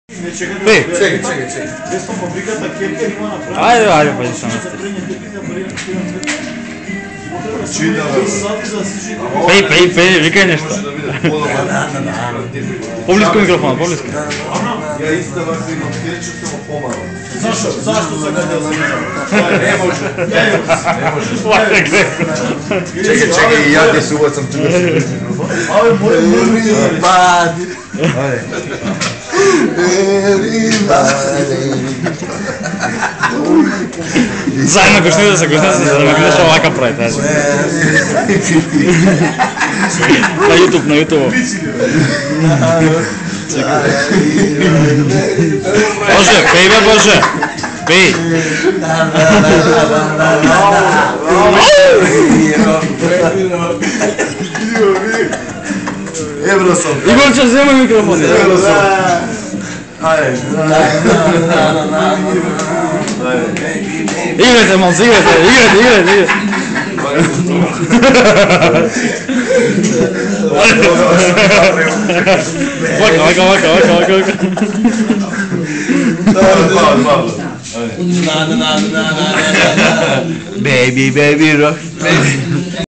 Čekaj. Desno fabrikata Kepker ima napravljeno. Ajde, pa ideš samo. Pej, vikaj nešto. Poblisko mikrofona, poblisko. Ja isto vas imam kreću samo pomalo. Zašto se gleda za mene? Ne može. Ne može. Čekaj, ja ti se uvacam tu da se priđe. Ove moje Заедно гушни се, за да ме гледаш овака прави тази. На YouTube. Боже, пей бе, Боже! Пей! Евро съм. Игорче, взема микрофон. Евро съм. Играйте, малце, играйте. Вака. Baby rock.